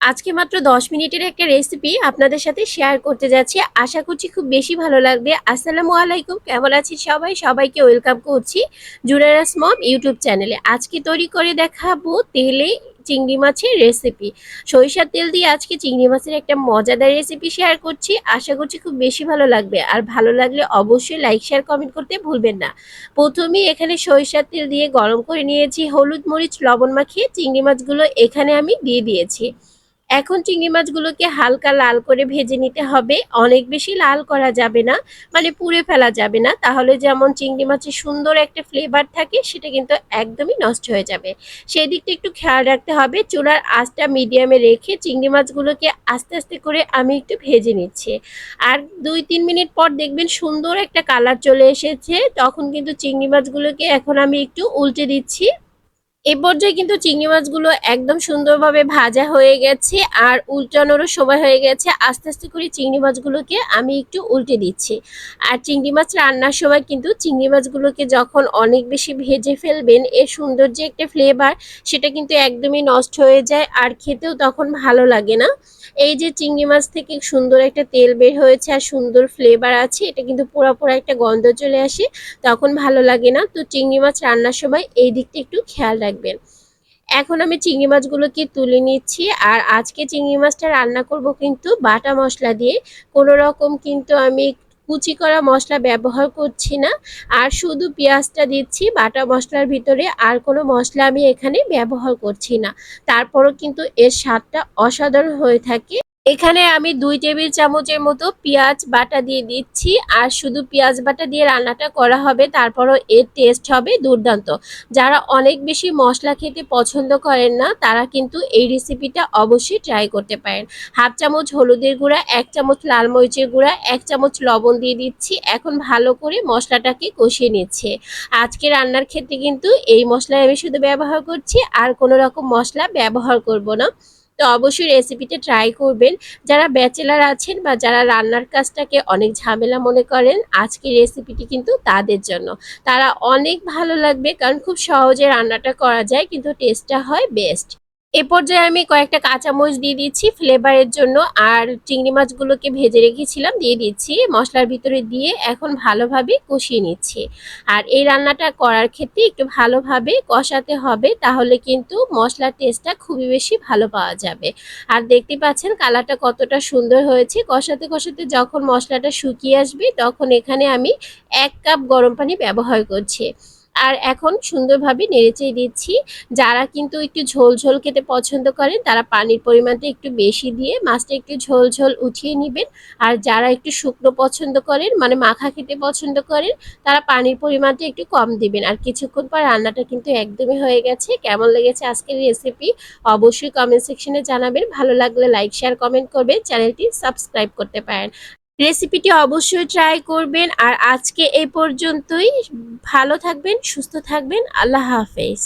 আজকে মাত্র 10 মিনিটের একটা রেসিপি আপনাদের সাথে শেয়ার করতে যাচ্ছি। আশা করছি খুব বেশি ভালো লাগবে। আসসালামু আলাইকুম, কেমন আছেন সবাই? সবাইকে ওয়েলকাম করছি জুরারাস মম ইউটিউব চ্যানেলে। আজকে তৈরি করে দেখাবো তেলে চিংড়ি মাছের রেসিপি। সরিষার তেল দিয়ে আজকে চিংড়ি মাছের একটা মজাদার রেসিপি শেয়ার করছি। আশা করছি খুব বেশি ভালো লাগবে। আর ভালো লাগলে অবশ্যই লাইক শেয়ার কমেন্ট করতে ভুলবেন না। প্রথমেই এখানে সরিষার তেল দিয়ে গরম করে নিয়েছি, হলুদ মরিচ লবণ মাখিয়ে চিংড়ি মাছগুলো এখানে আমি দিয়ে দিয়েছি। এখন চিংড়ি মাছগুলোকে হালকা লাল করে ভেজে নিতে হবে। অনেক বেশি লাল করা যাবে না, মানে পুড়ে ফেলা যাবে না, তাহলে যেমন চিংড়ি মাছের সুন্দর একটা ফ্লেভার থাকে সেটা কিন্তু একদমই নষ্ট হয়ে যাবে। সেই দিকটা একটু খেয়াল রাখতে হবে। চুলার আঁচটা মিডিয়ামে রেখে চিংড়ি মাছগুলোকে আস্তে আস্তে করে আমি একটু ভেজে নিচ্ছি। আর 2-3 মিনিট পর দেখবেন সুন্দর একটা কালার চলে এসেছে। তখন কিন্তু চিংড়ি মাছগুলোকে এখন আমি একটু উল্টে দিচ্ছি। এই পর্যায়ে কিন্তু চিংড়ি মাছগুলো একদম সুন্দরভাবে ভাজা হয়ে গেছে আর উল্টানোরও সময় হয়ে গেছে। আস্তে আস্তে করে চিংড়ি মাছগুলোকে আমি একটু উল্টে দিচ্ছি। আর চিংড়ি মাছ রান্নার সময় কিন্তু চিংড়ি মাছগুলোকে যখন অনেক বেশি ভেজে ফেলবেন, এর সুন্দর যে একটা ফ্লেভার সেটা কিন্তু একদমই নষ্ট হয়ে যায় আর খেতেও তখন ভালো লাগে না। এই যে চিংড়ি মাছ থেকে সুন্দর একটা তেল বের হয়েছে আর সুন্দর ফ্লেভার আছে, এটা কিন্তু পোড়া পোড়া একটা গন্ধ চলে আসে, তখন ভালো লাগে না। তো চিংড়ি মাছ রান্নার সময় এই দিকটা একটু খেয়াল রাখবেন। এখন আমি চিংড়ি মাছগুলোকে তুলে নিচ্ছি। আর আজকে চিংড়ি মাছটা রান্না করব কিন্তু বাটা মশলা দিয়ে, কোনো রকম কিন্তু আমি কুচি করা মশলা ব্যবহার করছি না। আর শুধু পেঁয়াজটা দিচ্ছি বাটা মশলার ভিতরে, আর কোনো মশলা আমি এখানে ব্যবহার করছি না। তারপরও কিন্তু এর স্বাদটা অসাধারণ হয়ে থাকে। এখানে আমি 2 টেবিল চামচের মতো পেঁয়াজ বাটা দিয়ে দিচ্ছি। আর শুধু পেঁয়াজ বাটা দিয়ে রান্নাটা করা হবে, তারপরও এর টেস্ট হবে দুর্দান্ত। যারা অনেক বেশি মশলা খেতে পছন্দ করেন না, তারা কিন্তু এই রেসিপিটা অবশ্যই ট্রাই করতে পারেন। হাফ চামচ হলুদের গুঁড়া, 1 চামচ লাল মরিচের গুঁড়া, 1 চামচ লবণ দিয়ে দিচ্ছি। এখন ভালো করে মশলাটাকে কষিয়ে নিচ্ছে। আজকে রান্নার ক্ষেত্রে কিন্তু এই মশলাই আমি শুধু ব্যবহার করছি, আর কোনো রকম মশলা ব্যবহার করব না। তো অবশ্যই রেসিপিটা ট্রাই করবেন। যারা ব্যাচেলার আছেন বা যারা রান্নার কাজটাকে অনেক ঝামেলা মনে করেন, আজকের রেসিপিটি কিন্তু তাদের জন্য। তারা অনেক ভালো লাগবে, কারণ খুব সহজে রান্নাটা করা যায় কিন্তু টেস্টটা হয় বেস্ট। এ পর্যায়ে আমি কয়েকটা কাঁচামরিচ দিয়ে দিচ্ছি ফ্লেভারের জন্য। আর চিংড়ি মাছগুলোকে ভেজে রেখেছিলাম দিয়ে দিচ্ছি মশলার ভিতরে দিয়ে এখন ভালোভাবে কষিয়ে নিচ্ছি। আর এই রান্নাটা করার ক্ষেত্রে একটু ভালোভাবে কষাতে হবে, তাহলে কিন্তু মশলার টেস্টটা খুবই বেশি ভালো পাওয়া যাবে। আর দেখতে পাচ্ছেন কালারটা কতটা সুন্দর হয়েছে। কষাতে কষাতে যখন মশলাটা শুকিয়ে আসবে, তখন এখানে আমি 1 কাপ গরম পানি ব্যবহার করছি। আর এখন সুন্দরভাবে নেড়েচেড়ে দিচ্ছি। যারা কিন্তু একটু ঝোল ঝোল খেতে পছন্দ করেন, তারা পানির পরিমাণটা একটু বেশি দিয়ে মাছটা একটু ঝোল ঝোল উঠিয়ে নেবেন। আর যারা একটু শুকনো পছন্দ করেন, মানে মাখা খেতে পছন্দ করেন, তারা পানির পরিমাণটা একটু কম দিবেন। আর কিছুক্ষণ পর রান্নাটা কিন্তু একদমই হয়ে গেছে। কেমন লেগেছে আজকের রেসিপি অবশ্যই কমেন্ট সেকশনে জানাবেন। ভালো লাগলে লাইক শেয়ার কমেন্ট করবেন, চ্যানেলটি সাবস্ক্রাইব করতে পারেন। রেসিপিটি অবশ্যই ট্রাই করবেন। আর আজকে এই পর্যন্তই। ভালো থাকবেন, সুস্থ থাকবেন। আল্লাহ হাফেজ।